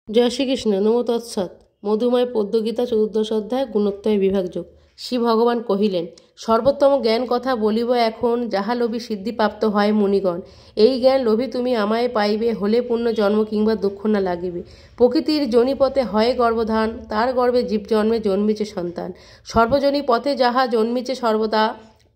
জয় শ্রীকৃষ্ণ। নমো তৎসৎ। মধুময় পদ্মগীতা 14 অধ্যায় গুণত্রয় বিভাগযোগ। শ্রী ভগবান কহিলেন, সর্বোত্তম জ্ঞান কথা বলিব এখন, যাহা লোভী সিদ্ধিপ্রাপ্ত হয় মুনিগণ। এই জ্ঞান লোভী তুমি আমায় পাইবে, হলে পূর্ণ জন্ম কিংবা দুঃখ না লাগিবে। প্রকৃতির জনিপথে হয় গর্ভধান, তার গর্ভে জীব জন্মে জন্মিছে সন্তান। সর্বজনী পথে যাহা জন্মিছে সর্বদা,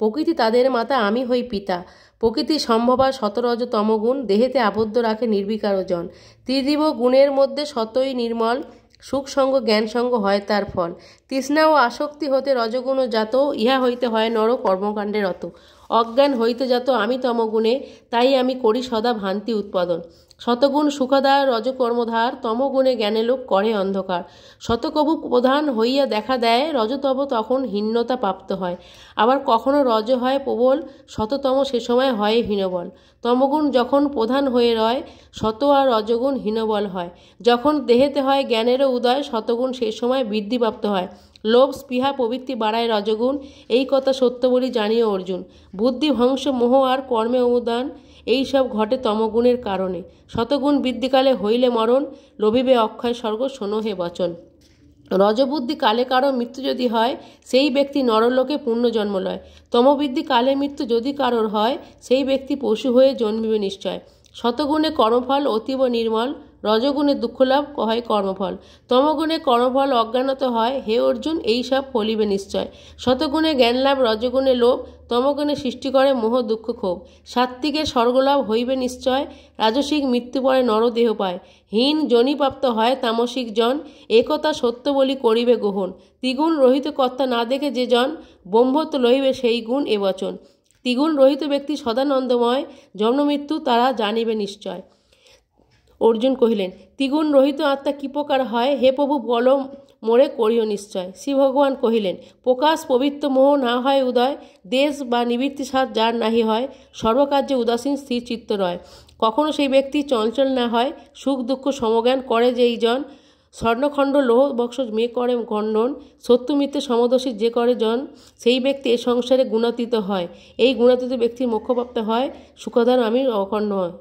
প্রকৃতি তাদের মাতা, আমি হই পিতা। প্রকৃতি সম্ভবা শতরজ তমগুণ, দেহেতে আবদ্ধ রাখে নির্বিকার জন। ত্রিদিব গুণের মধ্যে সতই নির্মল, সুখসঙ্গ জ্ঞানসঙ্গ হয় তার ফল। তৃষ্ণা ও আসক্তি হতে রজগুণ জাত, ইহা হইতে হয় নর কর্মকাণ্ডে রত। অজ্ঞান হইতে জাত আমি তমগুণে, তাই আমি করি সদা ভ্রান্তি উৎপাদন। শতগুণ সুখদার রজকর্মধার, তমগুণে জ্ঞানে লোক করে অন্ধকার। শতকবু প্রধান হইয়া দেখা দেয়, রজতব তখন হীনতা প্রাপ্ত হয়। আবার কখনো রজ হয় প্রবল, শততম সে সময় হয় হীনবল। তমগুণ যখন প্রধান হয়ে রয়, শত আর রজগুণ হীনবল হয়। যখন দেহেতে হয় জ্ঞানেরও উদয়, শতগুণ সে সময় বৃদ্ধিপ্রাপ্ত হয়। লোভ স্পৃহা প্রবৃত্তি বাড়ায় রজগুণ, এই কথা সত্য বলি জানিও অর্জুন। বুদ্ধি ভংশ মোহ আর কর্মে অনুদান, এই সব ঘটে তমগুণের কারণে। শতগুণ বৃদ্ধিকালে হইলে মরণ, লোভিবে অক্ষয় স্বর্গ শোনো হে বচন। রজবুদ্ধি কালে কারো মৃত্যু যদি হয়, সেই ব্যক্তি নরলোকে পুণ্যজন্ম লয়। তমবৃদ্ধি কালে মৃত্যু যদি কারোর হয়, সেই ব্যক্তি পশু হয়ে জন্মিবে নিশ্চয়। শতগুণে কর্মফল অতীব নির্মল, রজগুণে দুঃখলাভ হয় কর্মফল। তমগুণে কর্মফল অজ্ঞানত হয়, হে অর্জুন এই সব ফলিবে নিশ্চয়। শতগুণে জ্ঞানলাভ, রজগুণে লোভ, তমগুণে সৃষ্টি করে মোহ দুঃখ ক্ষোভ। সাত্ত্বিকের স্বর্গলাভ হইবে নিশ্চয়, রাজসিক মৃত্যু পরে নরদেহ পায়। হীন জনিপ্রাপ্ত হয় তামসিক জন, একথা সত্য বলি করিবে গ্রহণ। ত্রিগুণ রহিত কর্তা না দেখে যে জন, ব্রহ্মত্ব লইবে সেই গুণ এ বচন। ত্রিগুণ রহিত ব্যক্তি সদানন্দময়, জন্মমৃত্যু তারা জানিবে নিশ্চয়। অর্জুন কহিলেন, ত্রিগুণ রহিত আত্মা কি প্রকার হয়, হে প্রভু বল মোরে করিও নিশ্চয়। শ্রী ভগবান কহিলেন, প্রকাশ পবিত্র মোহ না হয় উদয়, দেশ বা নিবৃত্তি সাধ যার নাহি হয়, সর্বকার্যে উদাসীন স্থির চিত্ত রয়। কখনো সেই ব্যক্তি চঞ্চল না হয়, সুখ দুঃখ সমজ্ঞান করে যেই জন। স্বর্ণখণ্ড লোহ বক্স মে করে খণ্ডন, সত্য মিথ্যে সমদর্শী যে করে জন, সেই ব্যক্তি এ সংসারে গুণাতীত হয়। এই গুণাতীত ব্যক্তির মোক্ষপ্রাপ্ত হয়, সুখধাম আমি অখণ্ড হয়।